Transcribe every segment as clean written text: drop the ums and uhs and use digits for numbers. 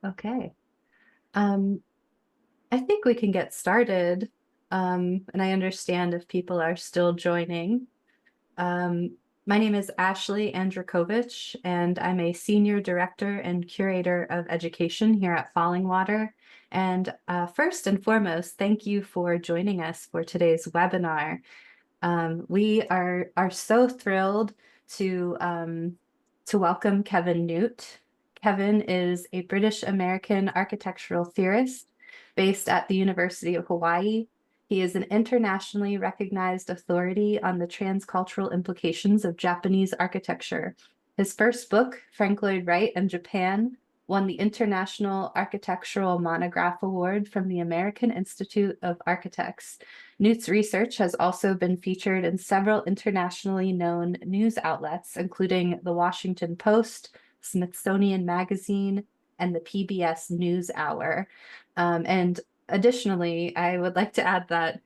Okay. Um, I think we can get started. And I understand if people are still joining. Um, my name is Ashley Andrikovich, and I'm a senior director and curator of education here at Fallingwater. And first and foremost, thank you for joining us for today's webinar. We are so thrilled to welcome Kevin Nute. Kevin is a British American architectural theorist based at the University of Hawaiʻi. He is an internationally recognized authority on the transcultural implications of Japanese architecture. His first book, Lloyd Wright and Japan, won the International Architectural Monograph Award from the American Institute of Architects. Nute's research has also been featured in several internationally known news outlets, including The Washington Post, Smithsonian Magazine, and the PBS NewsHour. And additionally, I would like to add that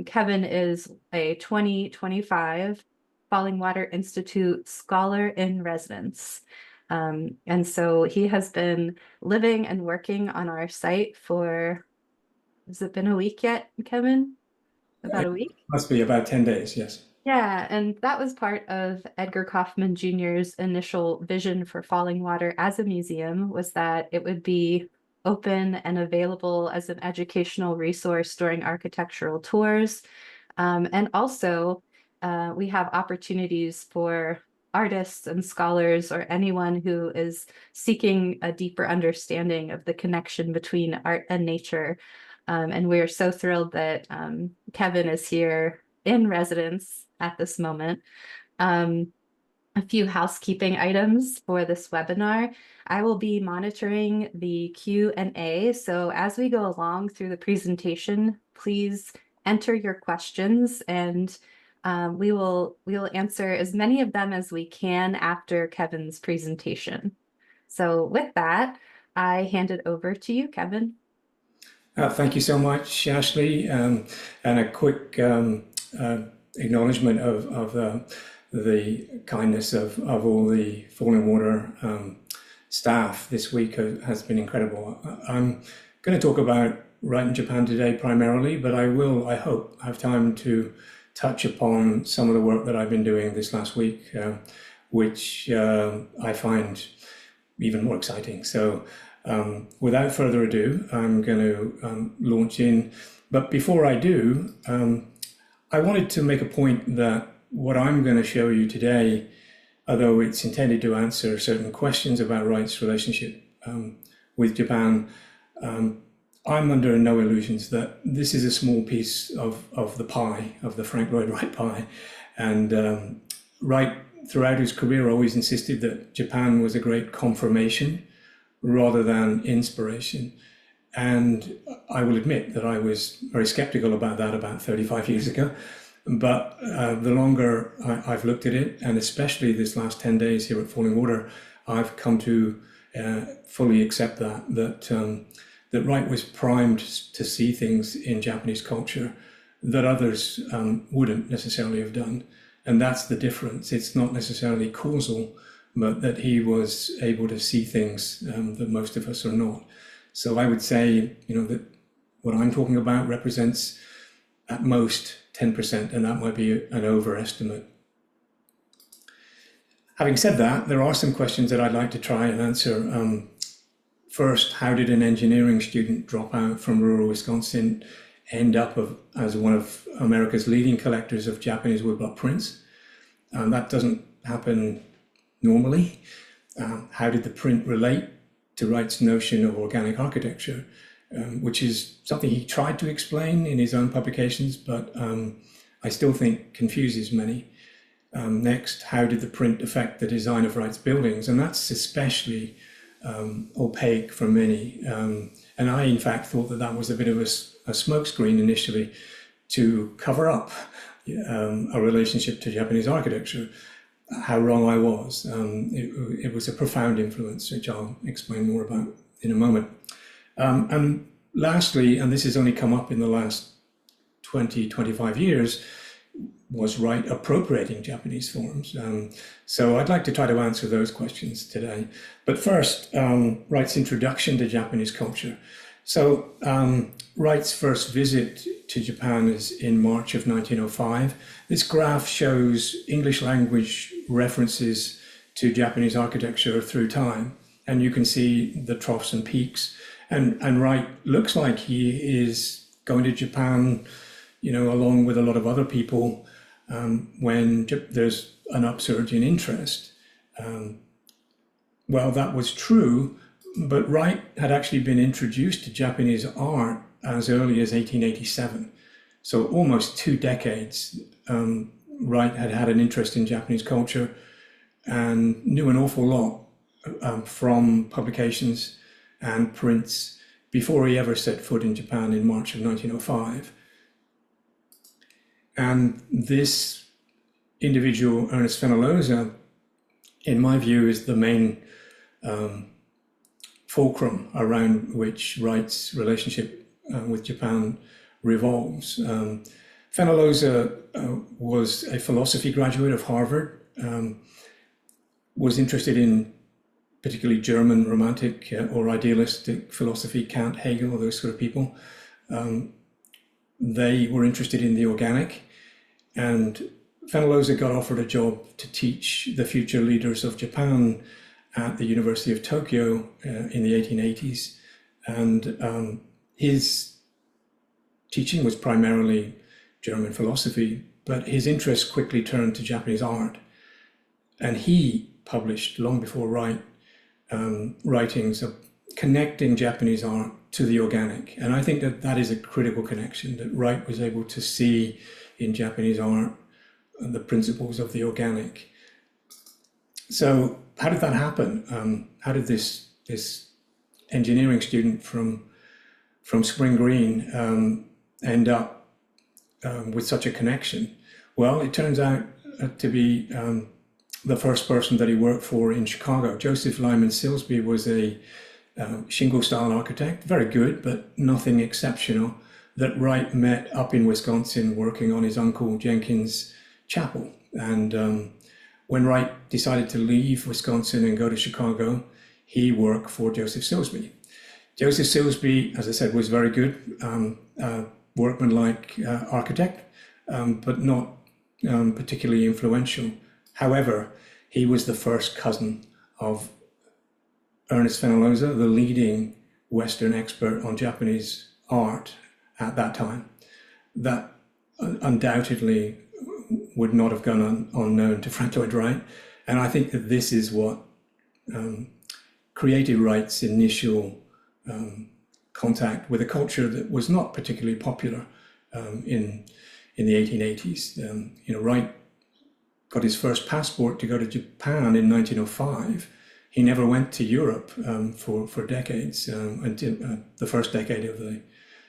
Kevin is a 2025 Fallingwater Institute Scholar in Residence. And so he has been living and working on our site for, has it been a week yet, Kevin? About It a week? must be about 10 days, yes. Yeah, and that was part of Edgar Kaufman Jr.'s initial vision for Fallingwater as a museum, was that it would be open and available as an educational resource during architectural tours. And also, we have opportunities for artists and scholars or anyone who is seeking a deeper understanding of the connection between art and nature. And we are so thrilled that Kevin is here in residence at this moment. A few housekeeping items for this webinar. I will be monitoring the Q&A. So as we go along through the presentation, please enter your questions, and we will answer as many of them as we can after Kevin's presentation. So with that, I hand it over to you, Kevin. Thank you so much, Ashley. And a quick acknowledgement of the kindness of all the Fallingwater staff this week has been incredible. I'm going to talk about Wright in Japan today primarily, but I will, I hope, have time to touch upon some of the work that I've been doing this last week, which I find even more exciting. So without further ado, I'm going to launch in. But before I do, I wanted to make a point that what I'm going to show you today, although it's intended to answer certain questions about Wright's relationship with Japan, I'm under no illusions that this is a small piece of the pie, of the Frank Lloyd Wright pie. And Wright, throughout his career, always insisted that Japan was a great confirmation rather than inspiration. And I will admit that I was very skeptical about that about 35 years ago. But the longer I've looked at it, and especially this last 10 days here at Fallingwater, I've come to fully accept that Wright was primed to see things in Japanese culture that others wouldn't necessarily have done. And that's the difference. It's not necessarily causal, but that he was able to see things that most of us are not. So I would say, that what I'm talking about represents at most 10%, and that might be an overestimate. Having said that, there are some questions that I'd like to try and answer. First, how did an engineering student drop out from rural Wisconsin end up as one of America's leading collectors of Japanese woodblock prints? That doesn't happen normally. How did the print relate to Wright's notion of organic architecture, which is something he tried to explain in his own publications, but I still think confuses many. Next, how did the print affect the design of Wright's buildings? And that's especially opaque for many. And I, in fact, thought that was a bit of a smokescreen initially to cover up a relationship to Japanese architecture. How wrong I was. It was a profound influence, which I'll explain more about in a moment. And lastly, and this has only come up in the last 20, 25 years, was Wright appropriating Japanese forms? So I'd like to try to answer those questions today. But first, Wright's introduction to Japanese culture. So Wright's first visit to Japan is in March of 1905. This graph shows English language references to Japanese architecture through time. And you can see the troughs and peaks. And Wright looks like he is going to Japan, along with a lot of other people, when there's an upsurge in interest. Well, that was true, but Wright had actually been introduced to Japanese art as early as 1887. So almost 2 decades, Wright had had an interest in Japanese culture and knew an awful lot from publications and prints before he ever set foot in Japan in March of 1905. And this individual, Ernest Fenollosa, in my view, is the main fulcrum around which Wright's relationship with Japan revolves. Fenollosa was a philosophy graduate of Harvard, was interested in particularly German romantic or idealistic philosophy, Kant, Hegel, those sort of people. They were interested in the organic, and Fenollosa got offered a job to teach the future leaders of Japan at the University of Tokyo in the 1880s. And his teaching was primarily German philosophy, but his interest quickly turned to Japanese art. And he published, long before Wright, writings of connecting Japanese art to the organic. And I think that that is a critical connection, that Wright was able to see in Japanese art the principles of the organic. So how did that happen? How did this engineering student from Spring Green end up with such a connection? Well, it turns out to be the first person that he worked for in Chicago. Joseph Lyman Silsby was a shingle-style architect, very good, but nothing exceptional, that Wright met up in Wisconsin working on his uncle Jenkins' chapel. And when Wright decided to leave Wisconsin and go to Chicago, he worked for Joseph Silsby. Joseph Silsby, as I said, was very good, workmanlike architect, but not particularly influential. However, he was the first cousin of Ernest Fenollosa, the leading Western expert on Japanese art at that time. That undoubtedly would not have gone unknown to Frank Lloyd Wright. And I think that this is what created Wright's initial contact with a culture that was not particularly popular in the 1880s. Wright got his first passport to go to Japan in 1905. He never went to Europe for decades, until the first decade of the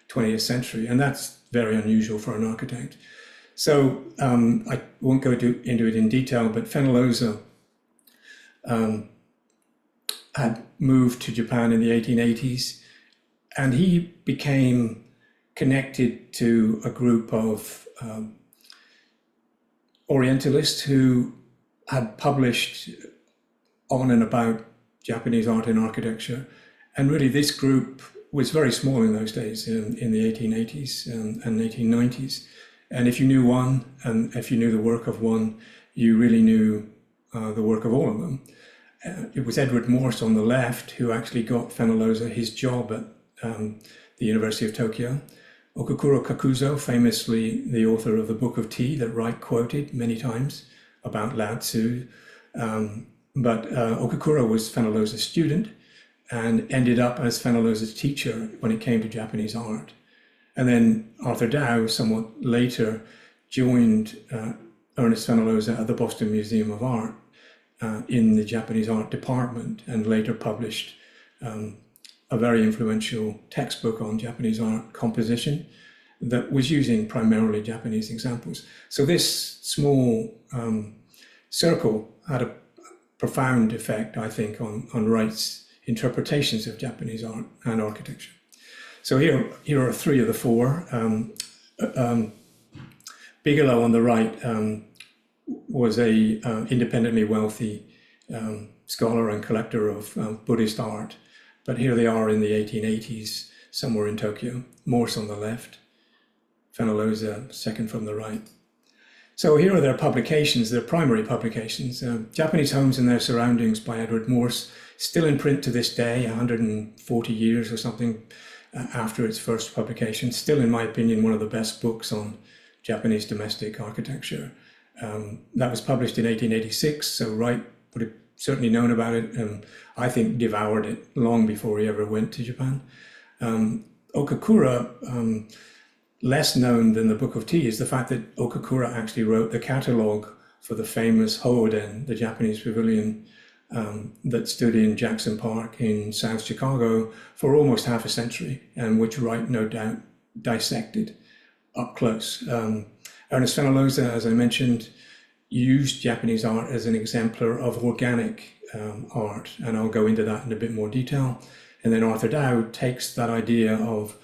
20th century. And that's very unusual for an architect. So I won't go into it in detail, but Fenollosa had moved to Japan in the 1880s, and he became connected to a group of Orientalists who had published on and about Japanese art and architecture. And really this group was very small in those days, in the 1880s and 1890s. And if you knew one, and if you knew the work of one, you really knew the work of all of them. It was Edward Morse on the left who actually got Fenollosa his job at the University of Tokyo. Okukuro Kakuzo, famously the author of the Book of Tea that Wright quoted many times about Lao Tzu. But Okukuro was Fenollosa's student and ended up as Fenollosa's teacher when it came to Japanese art. And then Arthur Dow, somewhat later, joined Ernest Fenollosa at the Boston Museum of Art in the Japanese art department, and later published a very influential textbook on Japanese art composition that was using primarily Japanese examples. So this small circle had a profound effect, I think, on Wright's interpretations of Japanese art and architecture. So here are 3 of the 4. Bigelow on the right was a independently wealthy scholar and collector of Buddhist art. But here they are in the 1880s, somewhere in Tokyo. Morse on the left, Fenollosa second from the right. So here are their publications, their primary publications. Japanese Homes and Their Surroundings by Edward Morse, still in print to this day, 140 years or something after its first publication. Still, in my opinion, one of the best books on Japanese domestic architecture. That was published in 1886, so Wright would have certainly known about it, and I think devoured it long before he ever went to Japan. Okakura, less known than the Book of Tea, is the fact that Okakura actually wrote the catalogue for the famous Hoden, the Japanese pavilion that stood in Jackson Park in South Chicago for almost half a century, and which Wright no doubt dissected up close. Ernest Fenollosa, as I mentioned, used Japanese art as an exemplar of organic art, and I'll go into that in a bit more detail. And then Arthur Dow takes that idea of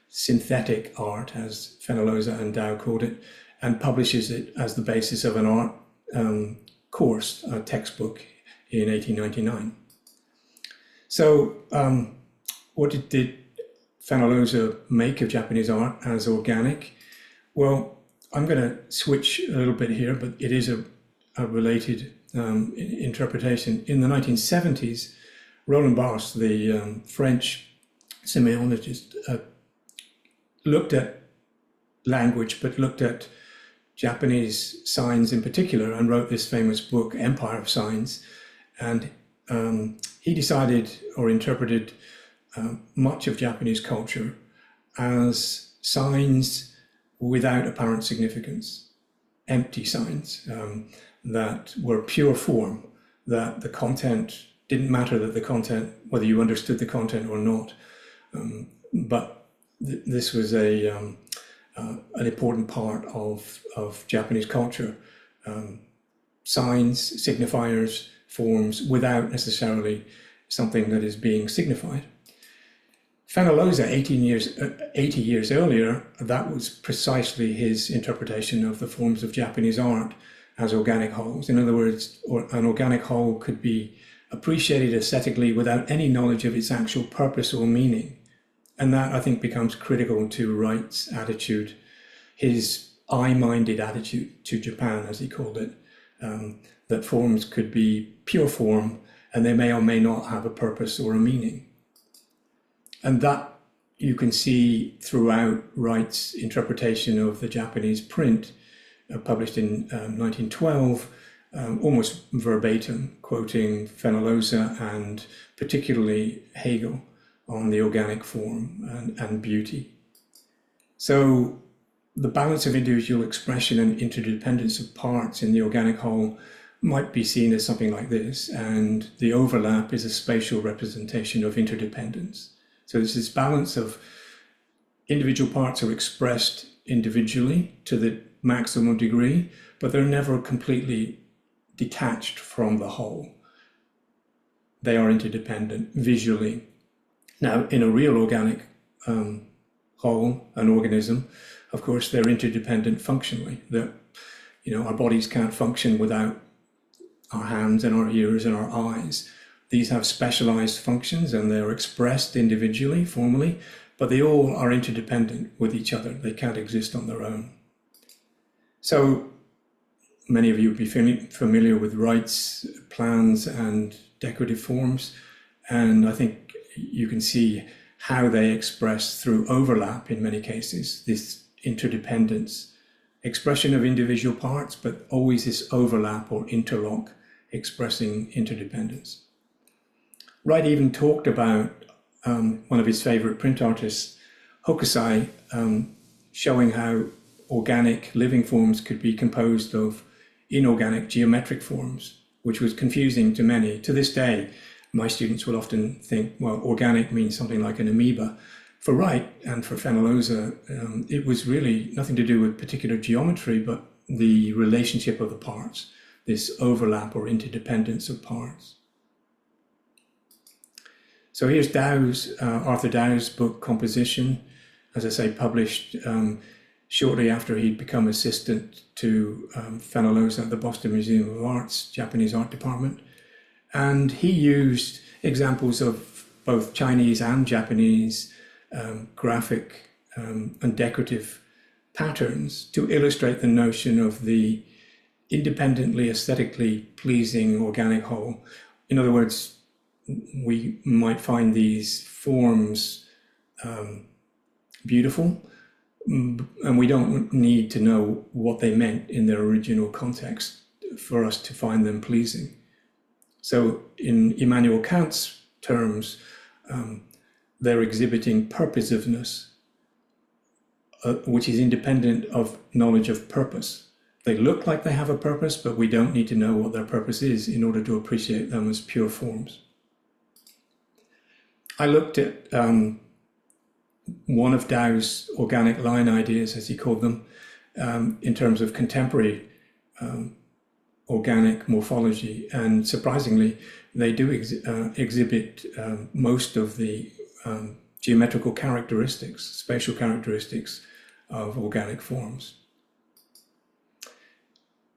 synthetic art, as Fenollosa and Dow called it, and publishes it as the basis of an art course, a textbook, in 1899. So what did Fenollosa make of Japanese art as organic? Well, I'm going to switch a little bit here, but it is a related interpretation. In the 1970s, Roland Barthes, the French semiologist, looked at language, but looked at Japanese signs in particular, and wrote this famous book, Empire of Signs. And he decided or interpreted much of Japanese culture as signs without apparent significance, empty signs that were pure form, that the content didn't matter, that the content, whether you understood the content or not. But this was an important part of Japanese culture. Signs, signifiers, forms, without necessarily something that is being signified. Fenollosa, 80 years earlier, that was precisely his interpretation of the forms of Japanese art as organic wholes. In other words, an organic whole could be appreciated aesthetically without any knowledge of its actual purpose or meaning. And that, I think, becomes critical to Wright's attitude, his I-minded attitude to Japan, as he called it, that forms could be pure form and they may or may not have a purpose or a meaning. And that you can see throughout Wright's interpretation of the Japanese print, published in 1912, almost verbatim, quoting Fenollosa and particularly Hegel on the organic form and beauty. So the balance of individual expression and interdependence of parts in the organic whole might be seen as something like this, and the overlap is a spatial representation of interdependence. So there's this balance of individual parts are expressed individually to the maximum degree, but they're never completely detached from the whole. They are interdependent visually. Now, in a real organic whole, an organism, of course, they're interdependent functionally. That, our bodies can't function without our hands and our ears and our eyes. These have specialized functions and they're expressed individually, formally, but they all are interdependent with each other. They can't exist on their own. So many of you would be familiar with Wright's plans and decorative forms, and I think you can see how they express through overlap in many cases, this interdependence, expression of individual parts, but always this overlap or interlock expressing interdependence. Wright even talked about one of his favorite print artists, Hokusai, showing how organic living forms could be composed of inorganic geometric forms, which was confusing to many. To this day, my students will often think, well, organic means something like an amoeba. For Wright and for Fenollosa, it was really nothing to do with particular geometry, but the relationship of the parts, this overlap or interdependence of parts. So here's Arthur Dow's book, Composition, as I say, published shortly after he'd become assistant to fellows at the Boston Museum of Art's Japanese art department. And he used examples of both Chinese and Japanese graphic and decorative patterns to illustrate the notion of the independently aesthetically pleasing organic whole. In other words, we might find these forms beautiful, and we don't need to know what they meant in their original context for us to find them pleasing. So in Immanuel Kant's terms, they're exhibiting purposiveness, which is independent of knowledge of purpose. They look like they have a purpose, but we don't need to know what their purpose is in order to appreciate them as pure forms. I looked at one of Dow's organic line ideas, as he called them, in terms of contemporary organic morphology, and surprisingly, they do exhibit most of the geometrical characteristics, spatial characteristics of organic forms.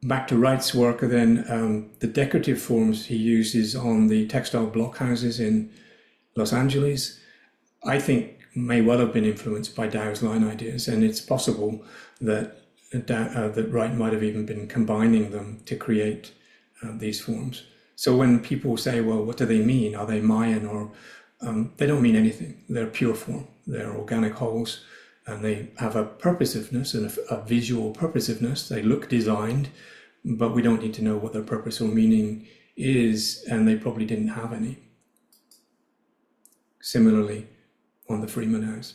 Back to Wright's work then, the decorative forms he uses on the textile blockhouses in Los Angeles, I think may well have been influenced by Dow's line ideas, and it's possible that that Wright might have even been combining them to create these forms. So when people say, well, what do they mean? Are they Mayan? Or they don't mean anything. They're pure form. They're organic wholes, and they have a purposiveness and a visual purposiveness. They look designed, but we don't need to know what their purpose or meaning is, and they probably didn't have any. Similarly, on the Freeman House.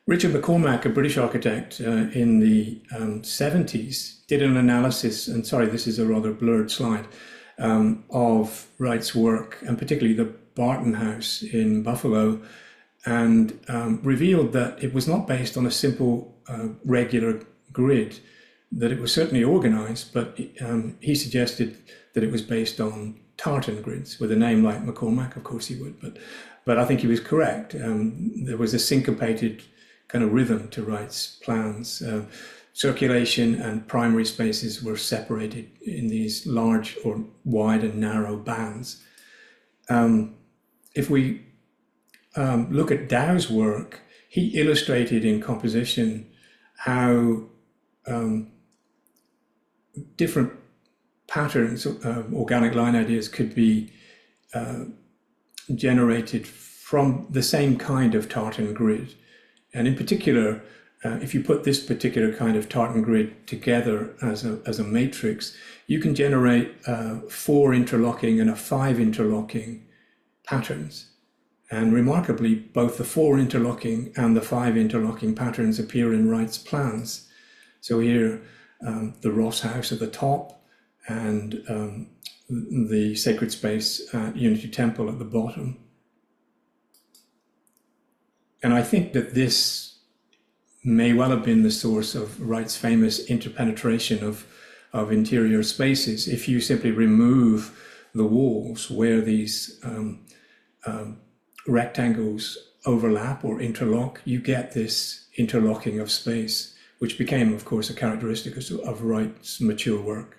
Richard McCormack, a British architect in the 70s, did an analysis, and sorry, this is a rather blurred slide, of Wright's work, and particularly the Barton House in Buffalo, and revealed that it was not based on a simple regular grid, that it was certainly organized, but he suggested that it was based on tartan grids. With a name like McCormack, of course he would, but I think he was correct. There was a syncopated kind of rhythm to Wright's plans. Circulation and primary spaces were separated in these large or wide and narrow bands. If we look at Dow's work, he illustrated in composition how different patterns, organic line ideas, could be generated from the same kind of tartan grid. And in particular, if you put this particular kind of tartan grid together as a matrix, you can generate 4 interlocking and a 5 interlocking patterns. And remarkably, both the 4 interlocking and the 5 interlocking patterns appear in Wright's plans. So here, the Ross House at the top, and the sacred space at Unity Temple at the bottom. And I think that this may well have been the source of Wright's famous interpenetration of interior spaces. If you simply remove the walls where these rectangles overlap or interlock, you get this interlocking of space, which became, of course, a characteristic of Wright's mature work.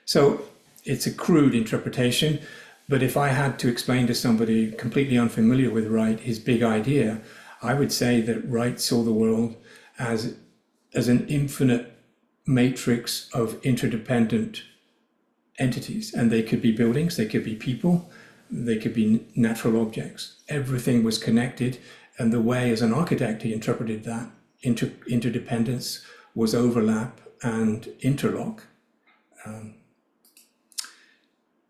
So it's a crude interpretation, but if I had to explain to somebody completely unfamiliar with Wright his big idea, I would say that Wright saw the world as an infinite matrix of interdependent entities, and they could be buildings, they could be people, they could be natural objects. Everything was connected, and the way as an architect he interpreted that interdependence was overlap and interlock.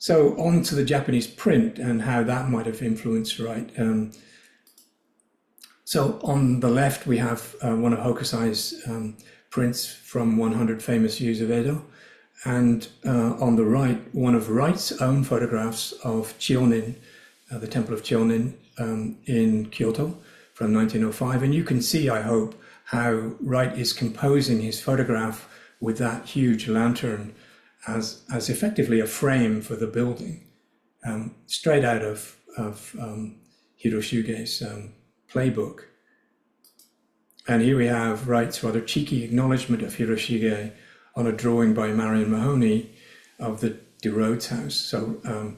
So on to the Japanese print and how that might have influenced Wright. So on the left, we have one of Hokusai's prints from 100 Famous Views of Edo. And on the right, one of Wright's own photographs of Chionin, the Temple of Chionin in Kyoto from 1905. And you can see, I hope, how Wright is composing his photograph with that huge lantern as effectively a frame for the building, straight out of Hiroshuge's playbook. And here we have Wright's rather cheeky acknowledgement of Hiroshige on a drawing by Marion Mahoney of the de Rhodes house. So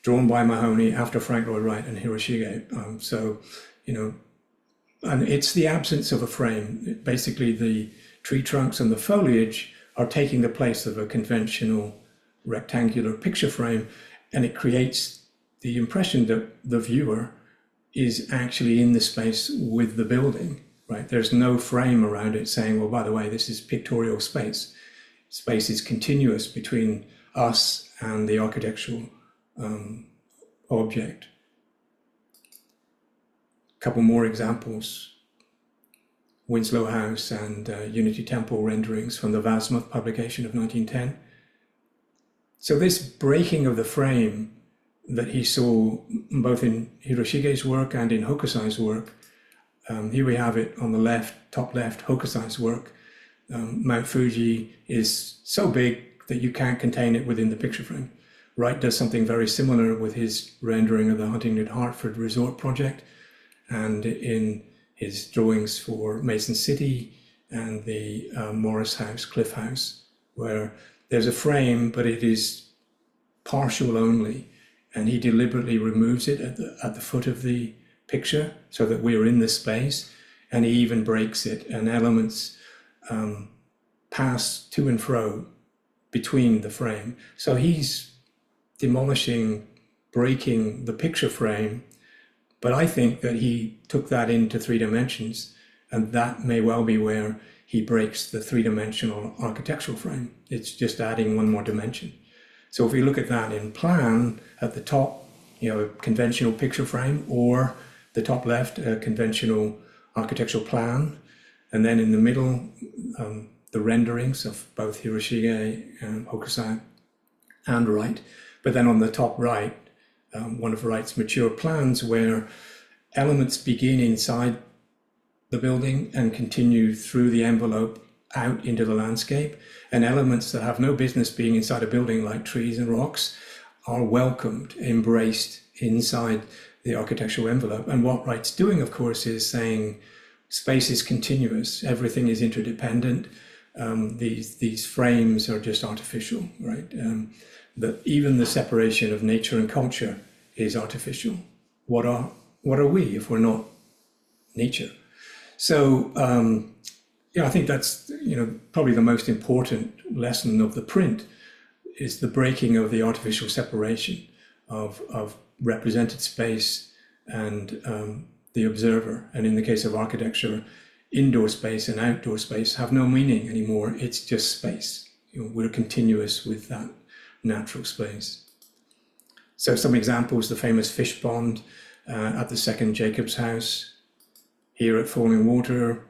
drawn by Mahoney after Frank Lloyd Wright and Hiroshige. So, you know, and it's the absence of a frame. Basically, the tree trunks and the foliage are taking the place of a conventional rectangular picture frame, and it creates the impression that the viewer is actually in the space with the building, right? There's no frame around it saying, well, by the way, this is pictorial space. Space is continuous between us and the architectural object. A couple more examples. Winslow House and Unity Temple renderings from the Vassmuth publication of 1910. So this breaking of the frame that he saw both in Hiroshige's work and in Hokusai's work, here we have it on the left, top left, Hokusai's work. Mount Fuji is so big that you can't contain it within the picture frame. Wright does something very similar with his rendering of the Huntington Hartford Resort project, and in his drawings for Mason City and the Morris House, Cliff House, where there's a frame, but it is partial only, and he deliberately removes it at the foot of the picture so that we're in the space, and he even breaks it, and elements pass to and fro between the frame. So he's demolishing, breaking the picture frame, but I think that he took that into 3 dimensions, and that may well be where he breaks the 3-dimensional architectural frame. It's just adding one more dimension. So if we look at that in plan, at the top, you know, a conventional picture frame, or the top left, a conventional architectural plan, and then in the middle, the renderings of both Hiroshige and Hokusai and Wright. But then on the top right, one of Wright's mature plans where elements begin inside the building and continue through the envelope out into the landscape, and elements that have no business being inside a building, like trees and rocks, are welcomed, embraced inside the architectural envelope. And what Wright's doing, of course, is saying space is continuous, everything is interdependent, these frames are just artificial, right? That even the separation of nature and culture is artificial. What are we if we're not nature? So yeah, I think that's, you know, probably the most important lesson of the print is the breaking of the artificial separation of represented space and the observer. And in the case of architecture, indoor space and outdoor space have no meaning anymore. It's just space. You know, we're continuous with that natural space. So some examples: the famous fish pond at the second Jacobs House. Here at Fallingwater,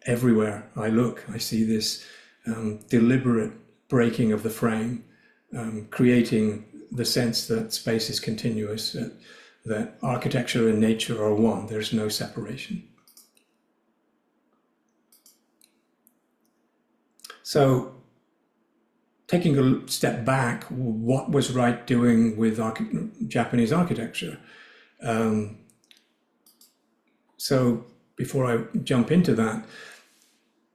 everywhere I look, I see this deliberate breaking of the frame, creating the sense that space is continuous, that architecture and nature are one. There's no separation. So, taking a step back, what was Wright doing with Japanese architecture? So before I jump into that,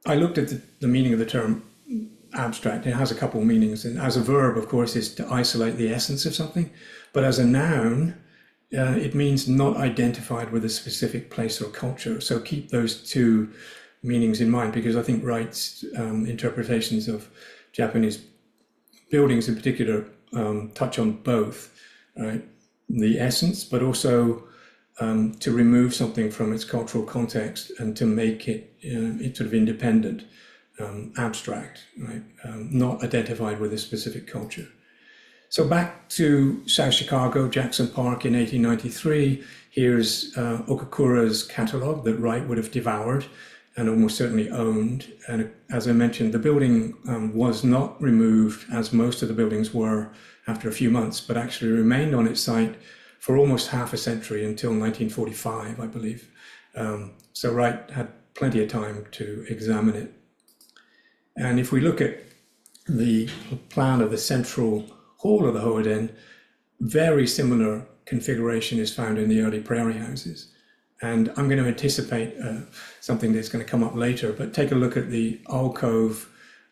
I looked at the meaning of the term abstract. It has a couple of meanings. And as a verb, of course, is to isolate the essence of something. But as a noun, it means not identified with a specific place or culture. So keep those two meanings in mind, because I think Wright's interpretations of Japanese buildings in particular touch on both, right? The essence, but also to remove something from its cultural context and to make it, it's sort of independent, abstract, right? Not identified with a specific culture. So back to South Chicago, Jackson Park in 1893, here's Okakura's catalog that Wright would have devoured and almost certainly owned. And as I mentioned, the building was not removed, as most of the buildings were, after a few months, but actually remained on its site for almost half a century, until 1945, I believe. So Wright had plenty of time to examine it. And if we look at the plan of the central hall of the Hoden, very similar configuration is found in the early prairie houses. And I'm going to anticipate something that's going to come up later, but take a look at the alcove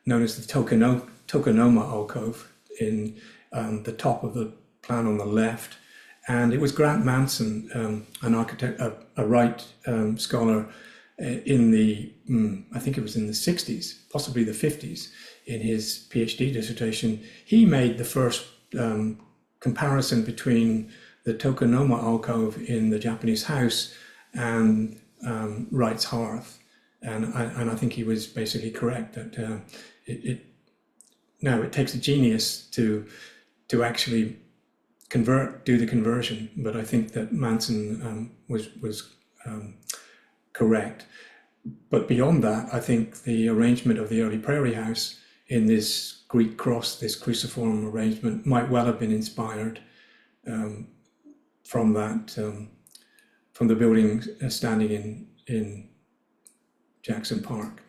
known as the Tokonoma alcove in the top of the plan on the left. And it was Grant Manson, an architect, a Wright scholar in the, I think it was in the 60s, possibly the 50s, in his PhD dissertation. He made the first comparison between the Tokonoma alcove in the Japanese house and Wright's hearth, and I think he was basically correct that it takes a genius to actually do the conversion, but I think that Manson was correct. But beyond that, I think the arrangement of the early prairie house in this Greek cross, this cruciform arrangement, might well have been inspired from that. From the building standing in Jackson Park.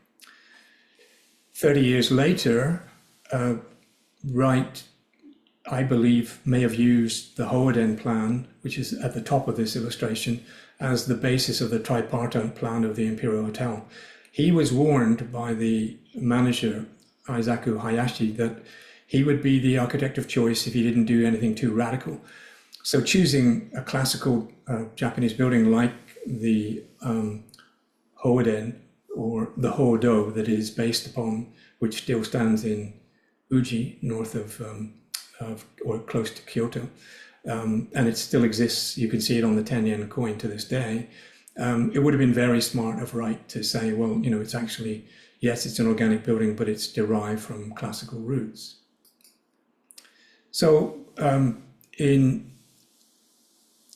30 years later, Wright, I believe, may have used the Hoden plan, which is at the top of this illustration, as the basis of the tripartite plan of the Imperial Hotel. He was warned by the manager, Eisaku Hayashi, that he would be the architect of choice if he didn't do anything too radical. So choosing a classical Japanese building like the Hoden, or the Hodo, that is based upon, which still stands in Uji, north of or close to Kyoto, and it still exists. You can see it on the 10-yen coin to this day. It would have been very smart of Wright to say, well, it's actually, yes, it's an organic building, but it's derived from classical roots. So in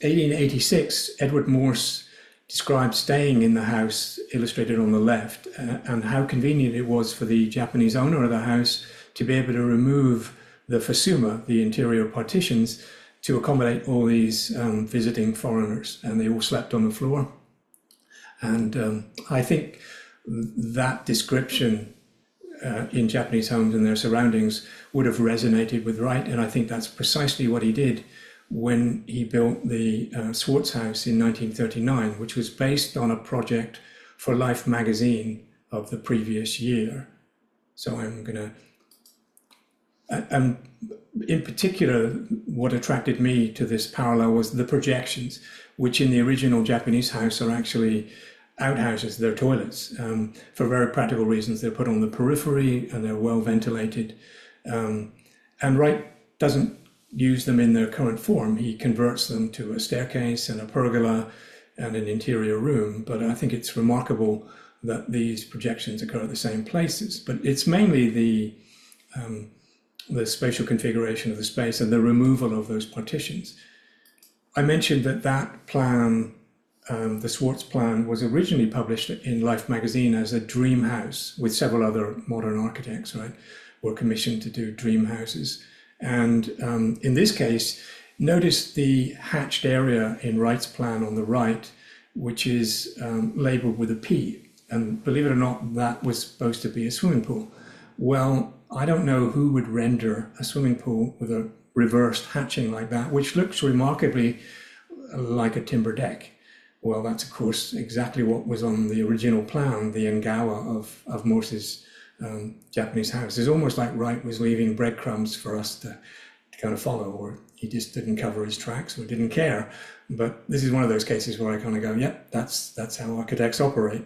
1886, Edward Morse described staying in the house, illustrated on the left, and how convenient it was for the Japanese owner of the house to be able to remove the fusuma, the interior partitions, to accommodate all these visiting foreigners, and they all slept on the floor. And I think that description in Japanese homes and their surroundings would have resonated with Wright, and I think that's precisely what he did when he built the Swartz House in 1939, which was based on a project for Life magazine of the previous year. So I'm going to, in particular, what attracted me to this parallel was the projections, which in the original Japanese house are actually outhouses, they're toilets. For very practical reasons, they're put on the periphery and they're well ventilated. And Wright doesn't use them in their current form. He converts them to a staircase and a pergola and an interior room. But I think it's remarkable that these projections occur at the same places. But it's mainly the spatial configuration of the space and the removal of those partitions. I mentioned that plan, the Swartz plan, was originally published in Life magazine as a dream house, with several other modern architects, right, were commissioned to do dream houses. And in this case, notice the hatched area in Wright's plan on the right, which is labeled with a P. And believe it or not, that was supposed to be a swimming pool. Well, I don't know who would render a swimming pool with a reversed hatching like that, which looks remarkably like a timber deck. Well, that's of course exactly what was on the original plan, the Engawa of Morse's Japanese house. It's almost like Wright was leaving breadcrumbs for us to kind of follow, or he just didn't cover his tracks or didn't care. But this is one of those cases where I kind of go, yep, that's how architects operate.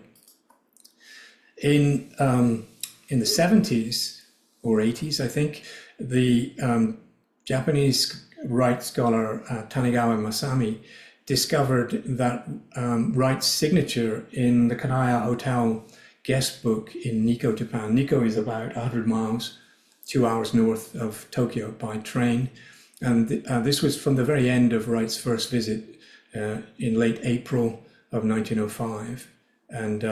In the 70s or 80s, I think, the Japanese Wright scholar Tanigawa Masami discovered that Wright's signature in the Kanaya Hotel guest book in Nikko, Japan. Nikko is about 100 miles, 2 hours north of Tokyo by train. And this was from the very end of Wright's first visit in late April of 1905. And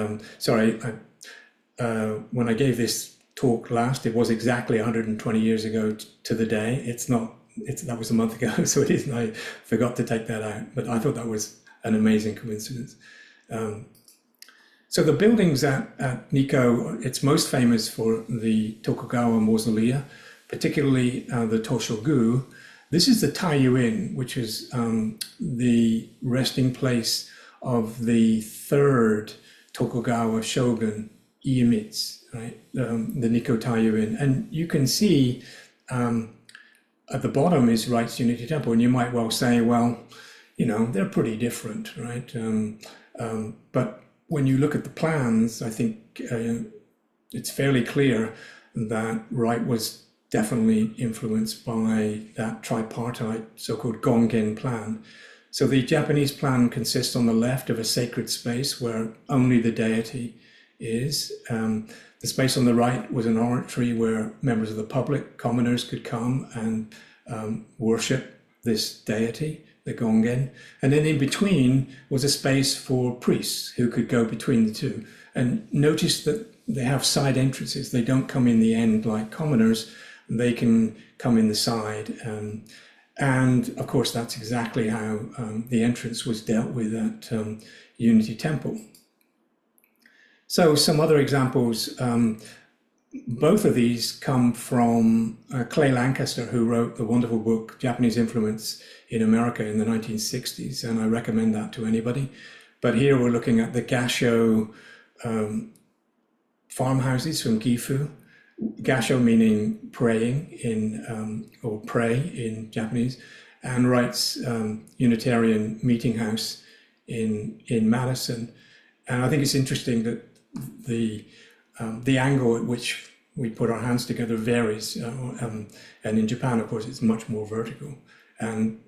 when I gave this talk last, it was exactly 120 years ago to the day. That was a month ago, so it isn't. I forgot to take that out, but I thought that was an amazing coincidence. So the buildings at Nikko, it's most famous for the Tokugawa mausolea, particularly the Toshogu. This is the Taiyu Inn, which is the resting place of the third Tokugawa shogun, Iemitsu, right? The Nikko Taiyuin. And you can see at the bottom is Wright's Unity Temple, and you might well say, well, you know, they're pretty different, right? But when you look at the plans, I think it's fairly clear that Wright was definitely influenced by that tripartite so-called Gongen plan. So the Japanese plan consists on the left of a sacred space where only the deity is. The space on the right was an oratory where members of the public, commoners, could come and worship this deity, the Gongen. And then in between was a space for priests who could go between the two. And notice that they have side entrances. They don't come in the end like commoners. They can come in the side. And of course, that's exactly how the entrance was dealt with at Unity Temple. So some other examples, both of these come from Clay Lancaster, who wrote the wonderful book, Japanese Influence in America in the 1960s, and I recommend that to anybody. But here we're looking at the Gasho farmhouses from Gifu. Gasho meaning praying in, or pray in Japanese, and Wright's Unitarian meeting house in Madison. And I think it's interesting that the angle at which we put our hands together varies, and in Japan, of course, it's much more vertical. And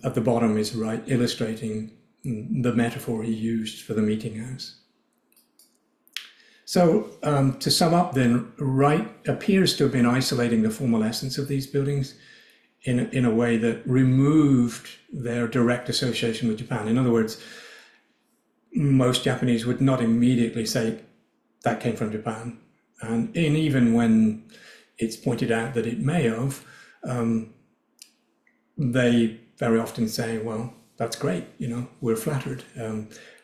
at the bottom is Wright illustrating the metaphor he used for the meeting house. So to sum up then, Wright appears to have been isolating the formal essence of these buildings in a way that removed their direct association with Japan. In other words, most Japanese would not immediately say that came from Japan. And even when it's pointed out that it may have, they very often say, well, that's great, you know, we're flattered.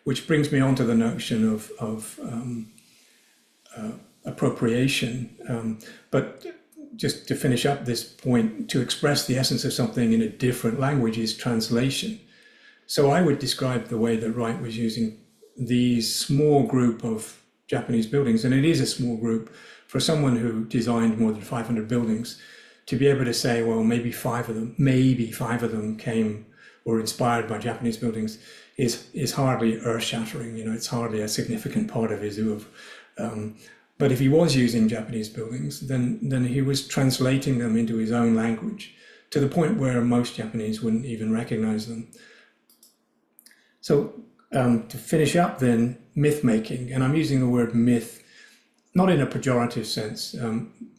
Which brings me on to the notion of appropriation. But just to finish up this point, to express the essence of something in a different language is translation. So I would describe the way that Wright was using these small group of Japanese buildings, and it is a small group for someone who designed more than 500 buildings, to be able to say, well, maybe five of them came or inspired by Japanese buildings is hardly earth-shattering. You know, it's hardly a significant part of his oeuvre. But if he was using Japanese buildings, then he was translating them into his own language to the point where most Japanese wouldn't even recognize them. So to finish up then, myth making, and I'm using the word myth not in a pejorative sense.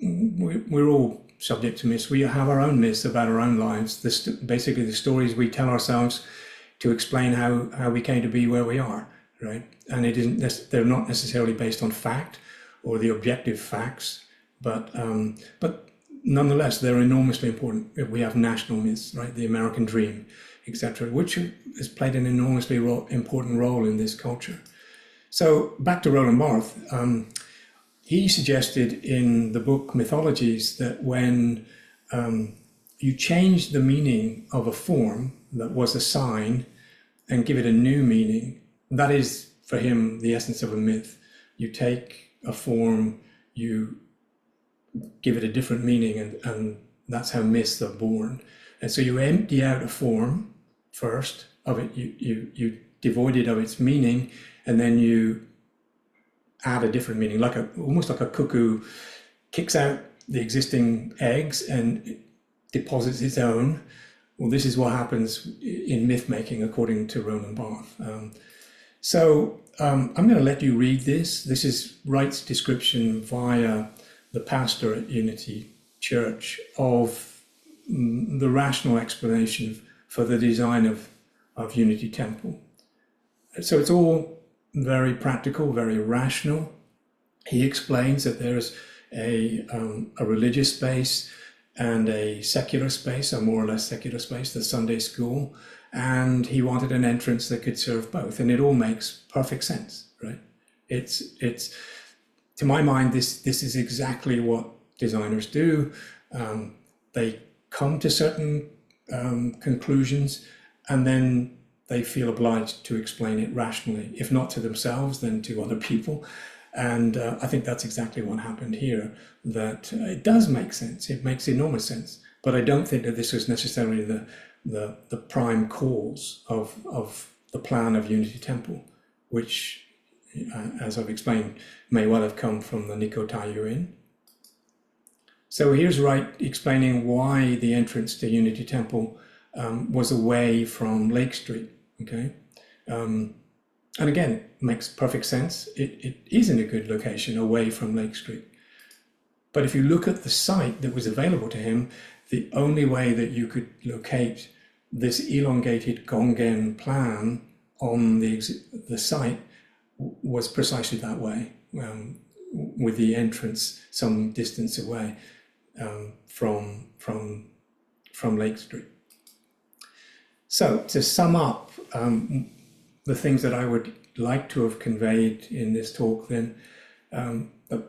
We're all subject to myths. We have our own myths about our own lives, basically the stories we tell ourselves to explain how we came to be where we are, right? And they're not necessarily based on fact or the objective facts, but nonetheless, they're enormously important. We have national myths, right? The American dream, etc., which has played an enormously important role in this culture. So back to Roland Barthes, he suggested in the book Mythologies that when you change the meaning of a form that was a sign and give it a new meaning, that is for him the essence of a myth. You take a form, you give it a different meaning, and that's how myths are born. And so you empty out a form first of it, you devoid it of its meaning, and then you add a different meaning, almost like a cuckoo kicks out the existing eggs and deposits its own. Well, this is what happens in myth making, according to Roland Barthes. So I'm going to let you read this. This is Wright's description via the pastor at Unity Church of the rational explanation for the design of Unity Temple. So it's all very practical, very rational. He explains that there's a religious space and a secular space, a more or less secular space, the Sunday school, and he wanted an entrance that could serve both, and it all makes perfect sense, right? It's to my mind, this is exactly what designers do. They come to certain conclusions, and then they feel obliged to explain it rationally, if not to themselves, then to other people. And I think that's exactly what happened here, that it does make sense. It makes enormous sense. But I don't think that this was necessarily the prime cause of the plan of Unity Temple, which, as I've explained, may well have come from the Nikko Taiyuin. So here's Wright explaining why the entrance to Unity Temple was away from Lake Street, okay? And again, it makes perfect sense. It is in a good location away from Lake Street. But if you look at the site that was available to him, the only way that you could locate this elongated Gongen plan on the site was precisely that way, with the entrance some distance away from Lake Street. So to sum up the things that I would like to have conveyed in this talk, then the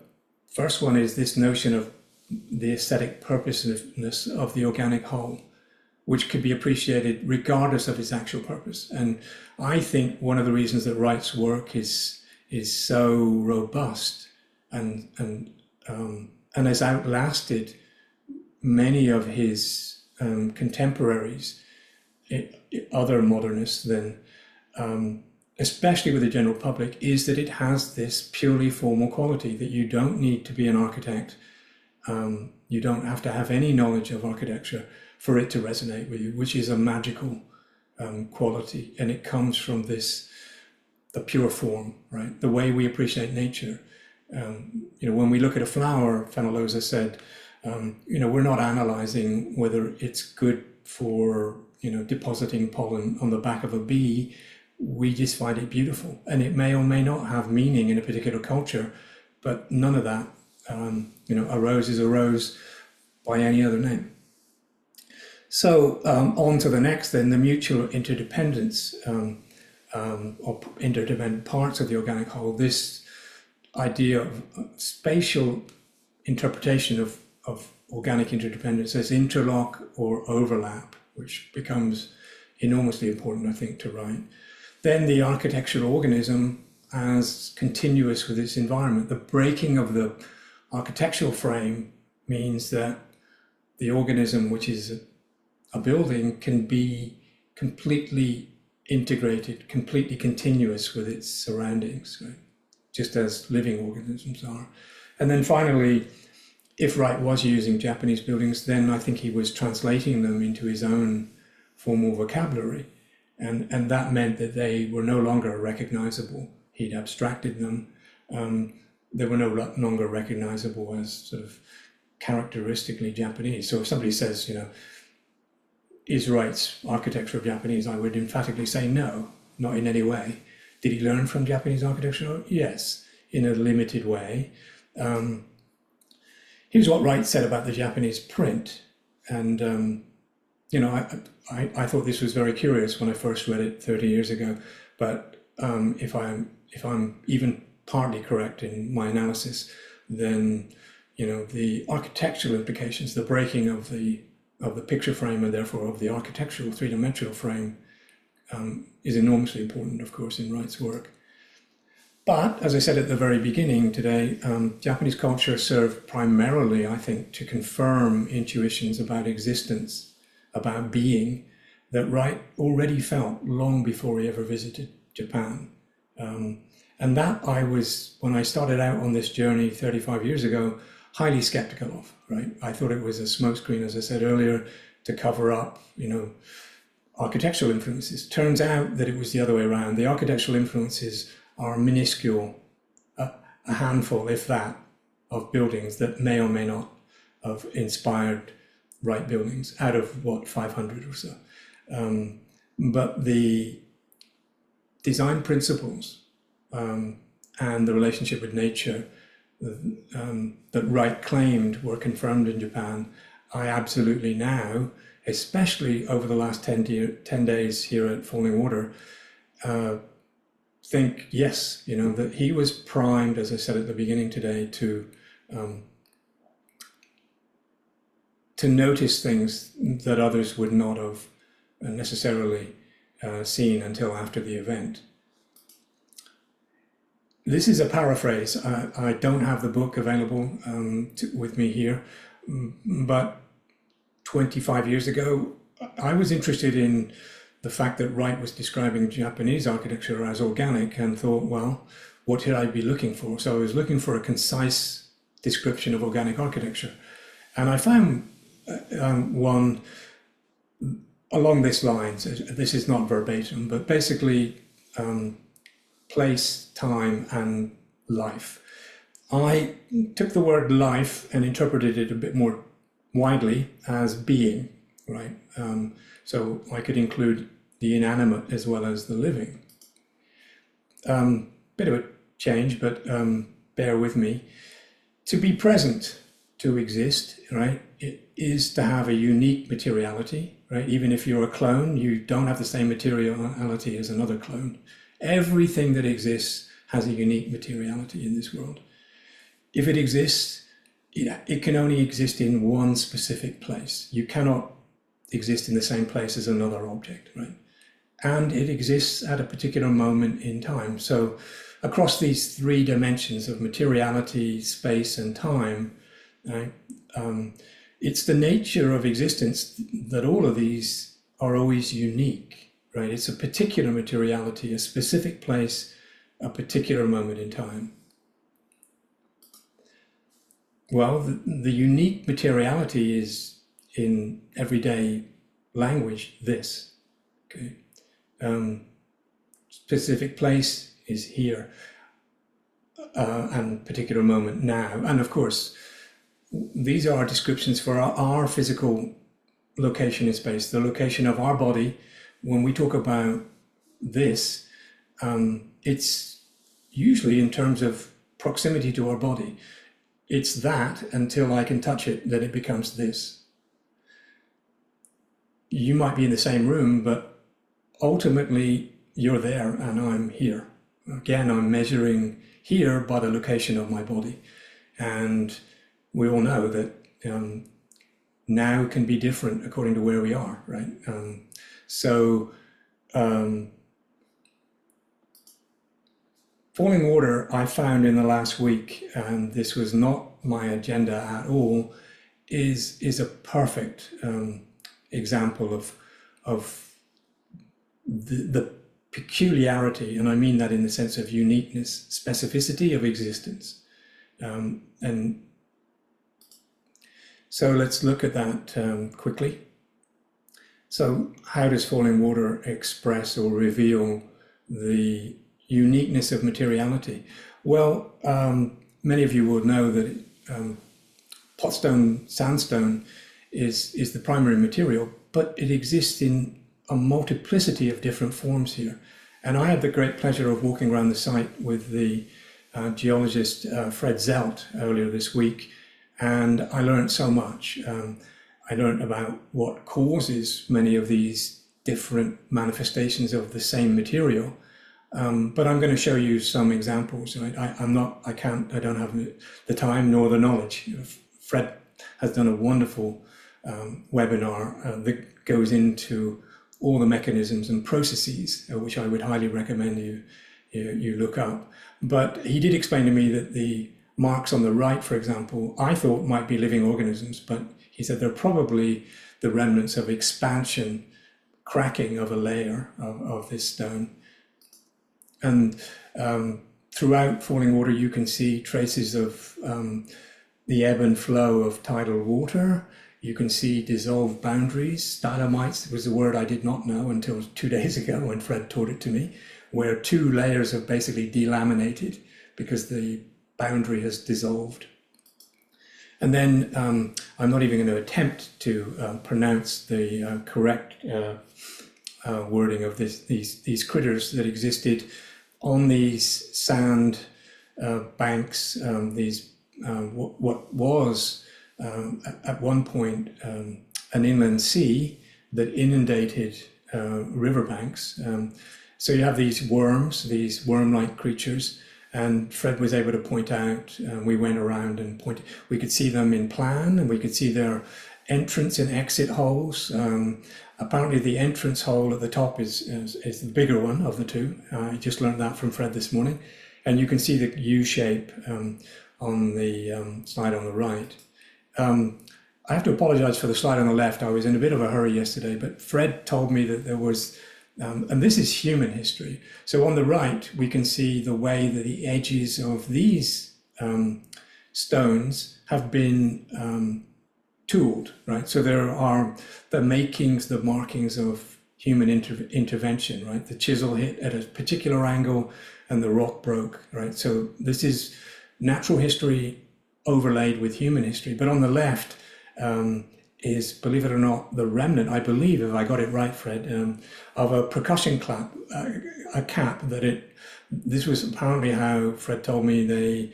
first one is this notion of the aesthetic purposiveness of the organic whole, which could be appreciated regardless of its actual purpose. And I think one of the reasons that Wright's work is so robust and has outlasted many of his contemporaries, other modernists, then especially with the general public, is that it has this purely formal quality, that you don't need to be an architect. You don't have to have any knowledge of architecture for it to resonate with you, which is a magical quality. And it comes from the pure form, right? The way we appreciate nature. When we look at a flower, Fenollosa said, we're not analyzing whether it's good for, depositing pollen on the back of a bee. We just find it beautiful, and it may or may not have meaning in a particular culture, but none of that, a rose is a rose by any other name. So on to the next then, the mutual interdependence or interdependent parts of the organic whole, this idea of spatial interpretation of organic interdependence as interlock or overlap, which becomes enormously important, I think, to Wright. Then the architectural organism as continuous with its environment. The breaking of the architectural frame means that the organism, which is a building, can be completely integrated, completely continuous with its surroundings, right? Just as living organisms are. And then finally, if Wright was using Japanese buildings, then I think he was translating them into his own formal vocabulary. And that meant that they were no longer recognizable. He'd abstracted them. They were no longer recognizable as sort of characteristically Japanese. So if somebody says, is Wright's architecture of Japanese, I would emphatically say no, not in any way. Did he learn from Japanese architecture? Yes, in a limited way. Here's what Wright said about the Japanese print. And, I thought this was very curious when I first read it 30 years ago. But if I'm even partly correct in my analysis, then, the architectural implications, the breaking of the picture frame and therefore of the architectural three-dimensional frame is enormously important, of course, in Wright's work. But as I said at the very beginning today, Japanese culture served primarily, I think, to confirm intuitions about existence, about being, that Wright already felt long before he ever visited Japan. And that I was, when I started out on this journey 35 years ago, highly skeptical of, right? I thought it was a smokescreen, as I said earlier, to cover up, architectural influences. Turns out that it was the other way around. The architectural influences are minuscule, a handful, if that, of buildings that may or may not have inspired Wright buildings out of, 500 or so. But the design principles and the relationship with nature that Wright claimed were confirmed in Japan, I absolutely now, especially over the last 10 days here at Fallingwater, think, yes, that he was primed, as I said at the beginning today, to notice things that others would not have necessarily seen until after the event. This is a paraphrase. I don't have the book available with me here, but 25 years ago, I was interested in the fact that Wright was describing Japanese architecture as organic, and thought, well, what should I be looking for? So I was looking for a concise description of organic architecture. And I found one along this lines. This is not verbatim, but basically place, time, and life. I took the word life and interpreted it a bit more widely as being, right? So I could include the inanimate as well as the living. Bit of a change, but bear with me. To be present, to exist, right, it is to have a unique materiality, right? Even if you're a clone, you don't have the same materiality as another clone. Everything that exists has a unique materiality in this world. If it exists, it can only exist in one specific place. You cannot exist in the same place as another object, right? And it exists at a particular moment in time. So across these three dimensions of materiality, space, and time, right, it's the nature of existence that all of these are always unique, right? It's a particular materiality, a specific place, a particular moment in time. Well, the unique materiality is in everyday language, this, okay? Specific place is here, and particular moment now. And of course, these are descriptions for our physical location in space, the location of our body. When we talk about this, it's usually in terms of proximity to our body. It's that until I can touch it, that it becomes this. You might be in the same room, but ultimately you're there and I'm here. Again, I'm measuring here by the location of my body. And we all know that now can be different according to where we are, right? Falling Water, I found in the last week, and this was not my agenda at all, is a perfect example of the peculiarity, and I mean that in the sense of uniqueness, specificity of existence. And so let's look at that quickly. So how does Falling Water express or reveal the uniqueness of materiality? Well, many of you will know that potstone sandstone is the primary material, but it exists in a multiplicity of different forms here. And I had the great pleasure of walking around the site with the geologist Fred Zelt earlier this week, and I learned so much. I learned about what causes many of these different manifestations of the same material. But I'm going to show you some examples. I don't have the time nor the knowledge. Fred has done a wonderful webinar that goes into all the mechanisms and processes, which I would highly recommend you look up. But he did explain to me that the marks on the right, for example, I thought might be living organisms, but he said they're probably the remnants of expansion, cracking of a layer of this stone. And throughout Falling Water, you can see traces of the ebb and flow of tidal water. You can see dissolved boundaries. Stalagmites was a word I did not know until 2 days ago when Fred taught it to me, where two layers have basically delaminated because the boundary has dissolved. And then I'm not even going to attempt to pronounce the correct wording of these critters that existed on these sand banks, what was at one point an inland sea that inundated riverbanks. So you have these worms, these worm-like creatures, and Fred was able to point out, we went around and we could see them in plan, and we could see their entrance and exit holes. Apparently the entrance hole at the top is the bigger one of the two. I just learned that from Fred this morning. And you can see the U shape on the slide on the right. I have to apologize for the slide on the left. I was in a bit of a hurry yesterday, but Fred told me that there was, and this is human history. So on the right, we can see the way that the edges of these stones have been tooled, right? So there are the makings, the markings of human intervention, right? The chisel hit at a particular angle and the rock broke, right? So this is natural history overlaid with human history. But on the left is, believe it or not, the remnant, I believe, if I got it right, Fred, of a percussion clap, a cap that this was apparently how Fred told me they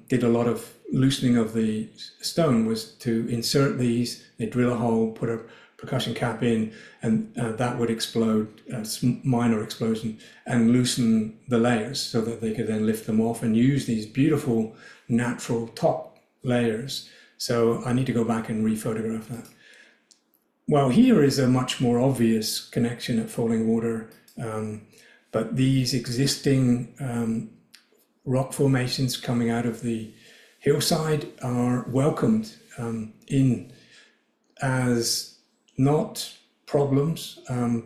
did a lot of loosening of the stone, was to insert these, they drill a hole, put a percussion cap in, and that would explode, minor explosion, and loosen the layers so that they could then lift them off and use these beautiful natural top layers. So I need to go back and re-photograph that. Well, here is a much more obvious connection at Fallingwater, but these existing rock formations coming out of the hillside are welcomed in as not problems,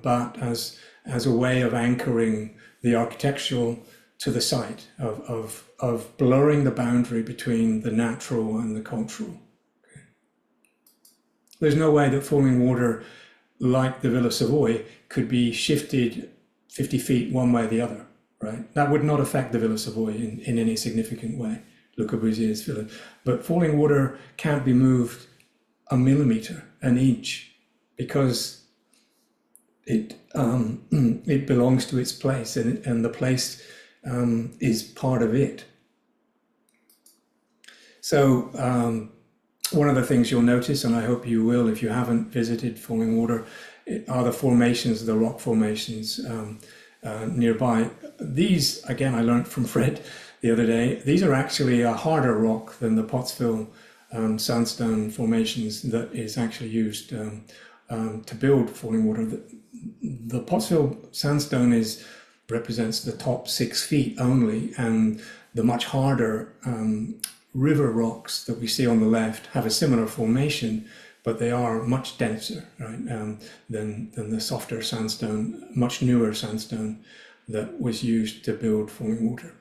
but as a way of anchoring the architectural to the site, of blurring the boundary between the natural and the cultural. Okay. There's no way that Fallingwater, like the Villa Savoy, could be shifted 50 feet one way or the other, right? That would not affect the Villa Savoy in any significant way, Le Corbusier's villa. But Fallingwater can't be moved a millimeter, an inch, because it belongs to its place, and the place is part of it. So one of the things you'll notice, and I hope you will if you haven't visited Fallingwater, are the formations, the rock formations nearby. These, again, I learned from Fred the other day, these are actually a harder rock than the Pottsville sandstone formations that is actually used to build Fallingwater. The Pottsville sandstone represents the top 6 feet only, and the much harder river rocks that we see on the left have a similar formation, but they are much denser, right, than the softer sandstone, much newer sandstone that was used to build Fallingwater.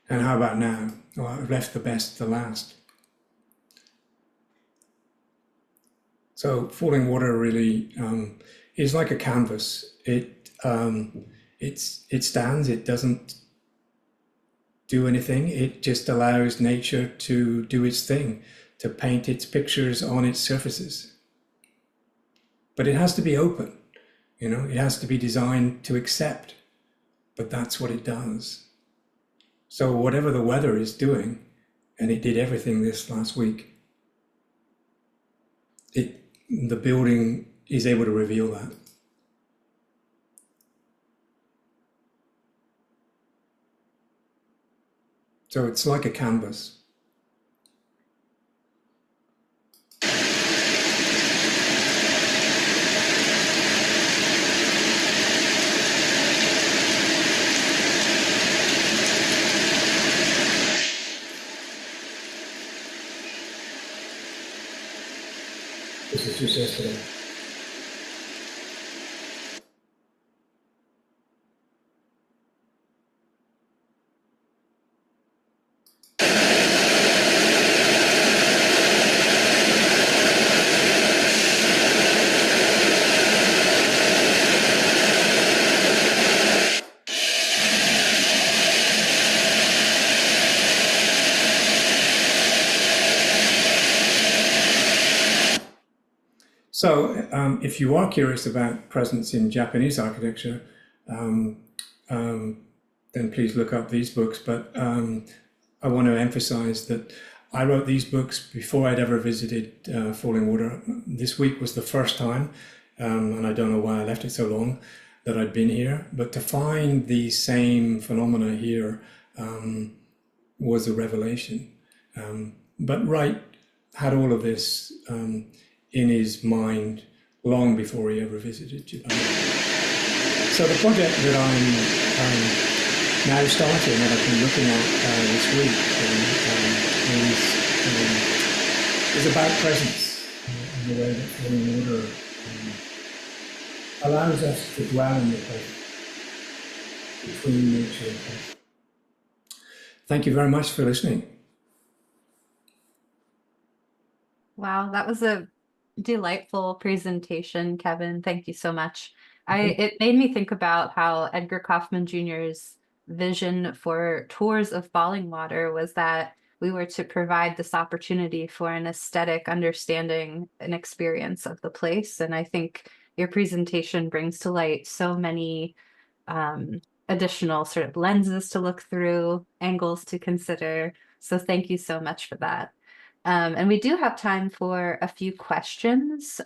And how about now? Well, I've left the best to last. So Fallingwater really is like a canvas. It stands. It doesn't do anything. It just allows nature to do its thing, to paint its pictures on its surfaces. But it has to be open. You know, it has to be designed to accept. But that's what it does. So whatever the weather is doing, and it did everything this last week, the building is able to reveal that. So it's like a canvas. This is just yesterday. So if you are curious about presence in Japanese architecture, then please look up these books. But I want to emphasize that I wrote these books before I'd ever visited Fallingwater. This week was the first time, and I don't know why I left it so long, that I'd been here. But to find the same phenomena here was a revelation. But right had all of this in his mind long before he ever visited Japan. So the project that I'm now starting, that I've been looking at this week, is about presence, and the way that falling water allows us to dwell in the present between nature and present. Thank you very much for listening. Wow, that was a delightful presentation, Kevin. Thank you so much. It made me think about how Edgar Kaufman Jr.'s vision for tours of Fallingwater was that we were to provide this opportunity for an aesthetic understanding and experience of the place. And I think your presentation brings to light so many additional sort of lenses to look through, angles to consider. So thank you so much for that. And we do have time for a few questions.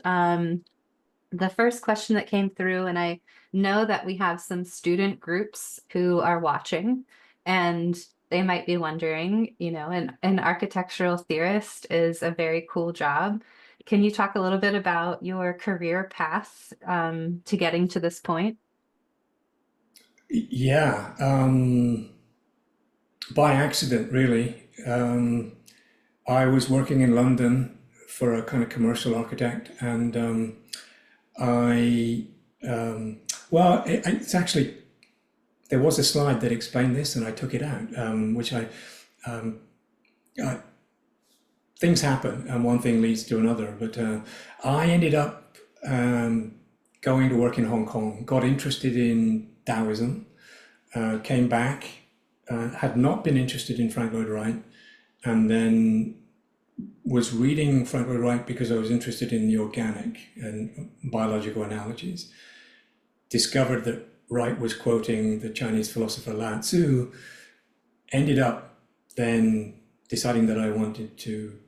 The first question that came through, and I know that we have some student groups who are watching, and they might be wondering, you know, an architectural theorist is a very cool job. Can you talk a little bit about your career path to getting to this point? Yeah, by accident, really. I was working in London for a kind of commercial architect, and it's actually, there was a slide that explained this, and I took it out, which things happen, and one thing leads to another. But I ended up going to work in Hong Kong, got interested in Taoism, came back, had not been interested in Frank Lloyd Wright, and then was reading Frank Lloyd Wright because I was interested in the organic and biological analogies. Discovered that Wright was quoting the Chinese philosopher Lao Tzu, ended up then deciding that I wanted to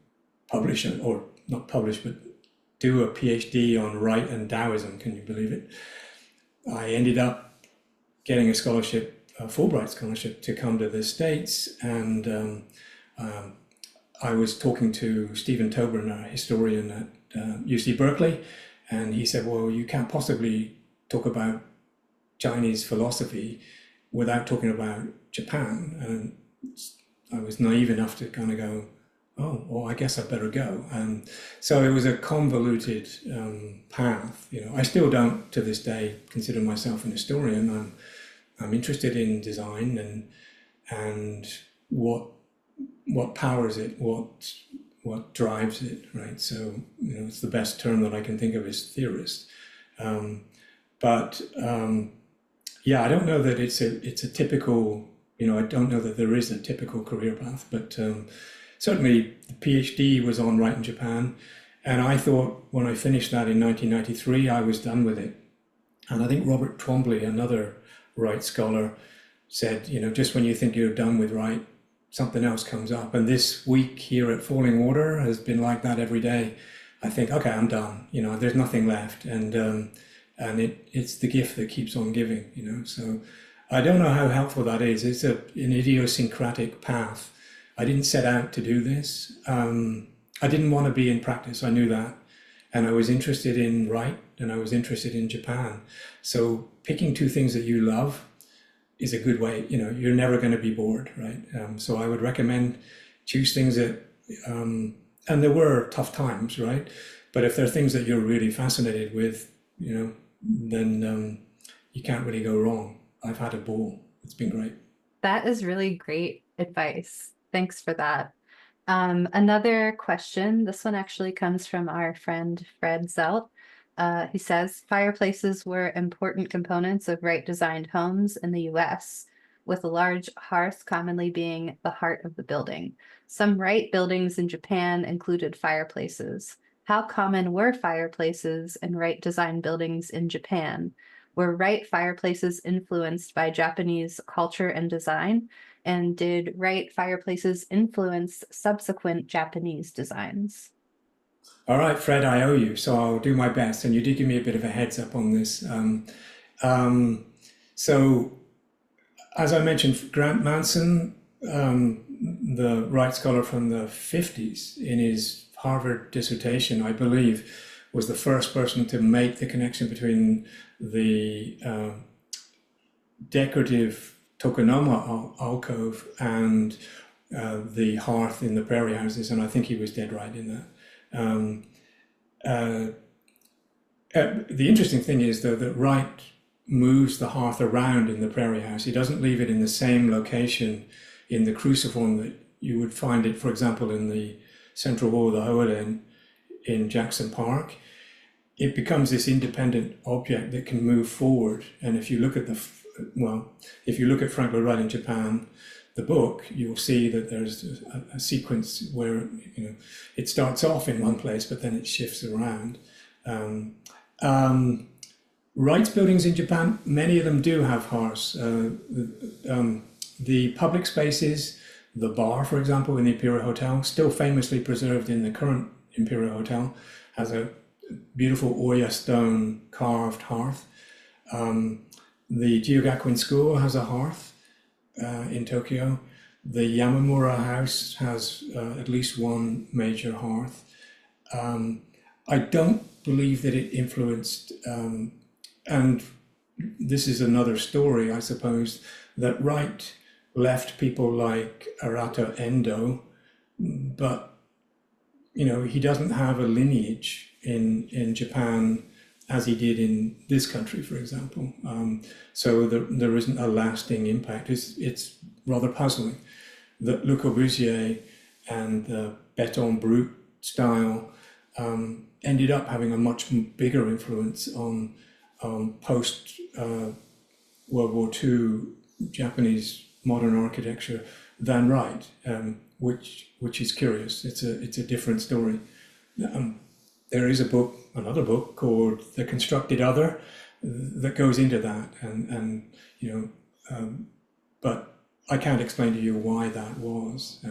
publish, or not publish, but do a PhD on Wright and Taoism. Can you believe it? I ended up getting a scholarship, a Fulbright scholarship, to come to the States, and I was talking to Stephen Toburn, a historian at UC Berkeley, and he said, well, you can't possibly talk about Chinese philosophy without talking about Japan. And I was naive enough to kind of go, oh, well, I guess I better go. And so it was a convoluted path. You know, I still don't, to this day, consider myself an historian. I'm interested in design and what powers it, what drives it, right? So, you know, it's the best term that I can think of is theorist. Yeah, I don't know that it's a typical, you know, I don't know that there is a typical career path, but certainly the PhD was on Wright in Japan, and I thought when I finished that in 1993, I was done with it. And I think Robert Twombly, another Wright scholar, said, you know, just when you think you're done with Wright, something else comes up. And this week here at Fallingwater has been like that every day. I think, okay, I'm done. You know, there's nothing left, and it's the gift that keeps on giving. You know, so I don't know how helpful that is. It's an idiosyncratic path. I didn't set out to do this. I didn't want to be in practice. I knew that, and I was interested in Wright, and I was interested in Japan. So picking two things that you love is a good way. You know, you're never going to be bored, right? So I would recommend choose things that, and there were tough times, right? But if there are things that you're really fascinated with, you know, then you can't really go wrong. I've had a ball. It's been great. That is really great advice. Thanks for that. Another question, this one actually comes from our friend Fred Zelt. He says, fireplaces were important components of Wright-designed homes in the US, with a large hearth commonly being the heart of the building. Some Wright buildings in Japan included fireplaces. How common were fireplaces in Wright-designed buildings in Japan? Were Wright fireplaces influenced by Japanese culture and design? And did Wright fireplaces influence subsequent Japanese designs? All right, Fred, I owe you, so I'll do my best. And you did give me a bit of a heads up on this. So, as I mentioned, Grant Manson, the Wright scholar from the 50s, in his Harvard dissertation, I believe, was the first person to make the connection between the decorative tokonoma alcove and the hearth in the prairie houses, and I think he was dead right in that. The interesting thing is, though, that Wright moves the hearth around in the prairie house. He doesn't leave it in the same location in the cruciform that you would find it, for example, in the central wall of the Hoelen in Jackson Park. It becomes this independent object that can move forward. And if you look at if you look at Lloyd Wright and Japan, the book, you'll see that there's a sequence where it starts off in one place, but then it shifts around. Wright's buildings in Japan, many of them do have hearths. The public spaces, the bar, for example, in the Imperial Hotel, still famously preserved in the current Imperial Hotel, has a beautiful Oya stone carved hearth. The Jiugakuin School has a hearth in Tokyo. The Yamamura House has at least one major hearth. I don't believe that it influenced, and this is another story, I suppose, that Wright left people like Arata Endo, but he doesn't have a lineage in Japan as he did in this country, for example. So there isn't a lasting impact. It's rather puzzling that Le Corbusier and the Béton Brut style ended up having a much bigger influence on post World War II Japanese modern architecture than Wright, which is curious. It's a different story. There is another book called The Constructed Other that goes into that, and but I can't explain to you why that was.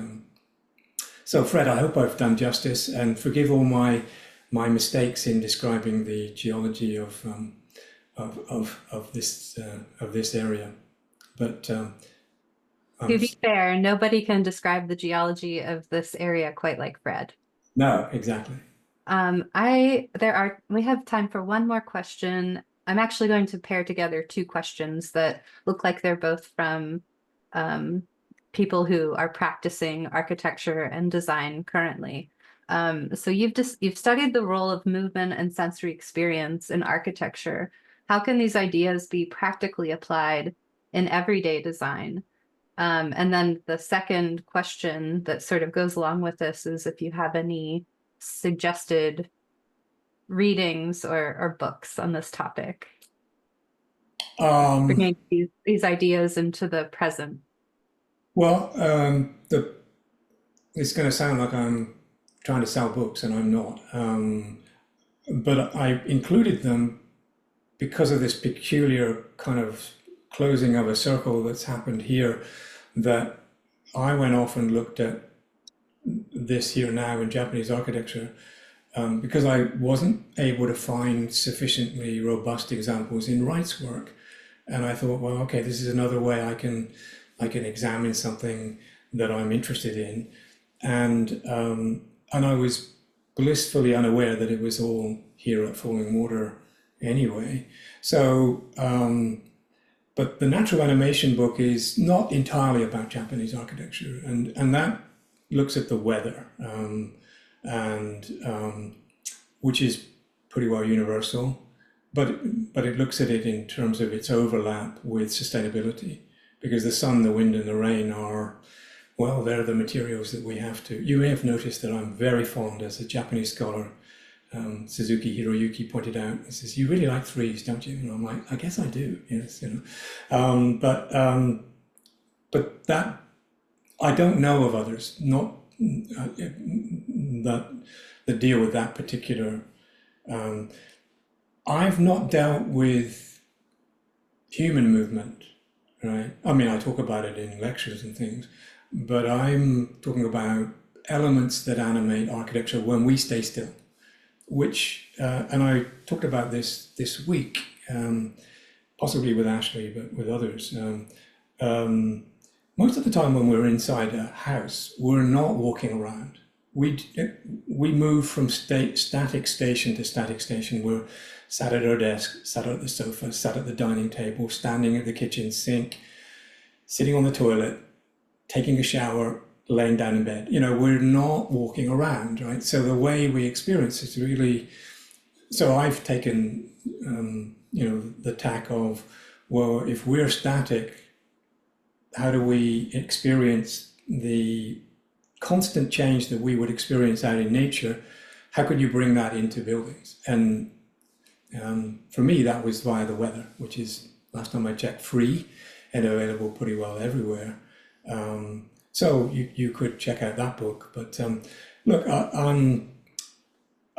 So Fred, I hope I've done justice, and forgive all my mistakes in describing the geology of this area. But to be fair, nobody can describe the geology of this area quite like Fred. No, exactly. We have time for one more question. I'm actually going to pair together two questions that look like they're both from people who are practicing architecture and design currently. So you've studied the role of movement and sensory experience in architecture. How can these ideas be practically applied in everyday design? And then the second question that sort of goes along with this is if you have any suggested readings or books on this topic, bringing these ideas into the present. Well, it's going to sound like I'm trying to sell books, and I'm not. But I included them because of this peculiar kind of closing of a circle that's happened here, that I went off and looked at this here now in Japanese architecture because I wasn't able to find sufficiently robust examples in Wright's work. And I thought, well, okay, this is another way I can examine something that I'm interested in. And I was blissfully unaware that it was all here at Fallingwater anyway. So, but the Natural Animation book is not entirely about Japanese architecture, and that looks at the weather, which is pretty well universal, but it looks at it in terms of its overlap with sustainability, because the sun, the wind, and the rain are, well, they're the materials that we have to. You may have noticed that I'm very fond, as a Japanese scholar, Suzuki Hiroyuki pointed out, he says, "You really like threes, don't you?" And I'm like, "I guess I do, yes, But that, I don't know of others, not that deal with that particular. I've not dealt with human movement, right? I mean, I talk about it in lectures and things, but I'm talking about elements that animate architecture when we stay still, which, and I talked about this week, possibly with Ashley, but with others. Most of the time when we're inside a house, we're not walking around. we move from static station to static station. We're sat at our desk, sat at the sofa, sat at the dining table, standing at the kitchen sink, sitting on the toilet, taking a shower, laying down in bed. You know, we're not walking around, right? So the way we experience it really. So I've taken, you know, the tack of, well, if we're static, how do we experience the constant change that we would experience out in nature? How could you bring that into buildings? And for me, that was via the weather, which is, last time I checked, free and available pretty well everywhere. So you could check out that book. But look,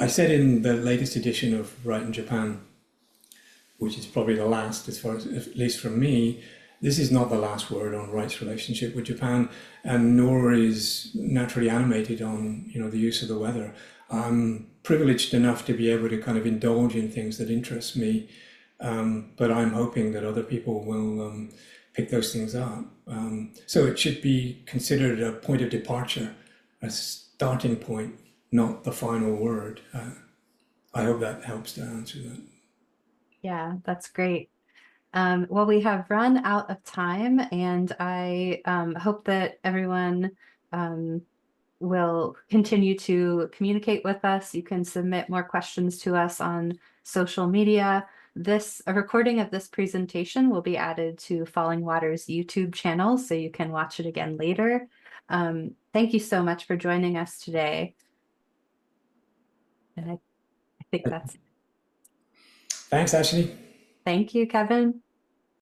I said in the latest edition of Wright and Japan, which is probably the last, as far as, at least for me, this is not the last word on Wright's relationship with Japan, and nor is Naturally Animated on, you know, the use of the weather. I'm privileged enough to be able to kind of indulge in things that interest me, but I'm hoping that other people will pick those things up. So it should be considered a point of departure, a starting point, not the final word. I hope that helps to answer that. Yeah, that's great. Well, we have run out of time, and I hope that everyone will continue to communicate with us. You can submit more questions to us on social media. A recording of this presentation will be added to Fallingwater's YouTube channel, so you can watch it again later. Thank you so much for joining us today. And I think that's it. Thanks, Ashley. Thank you, Kevin.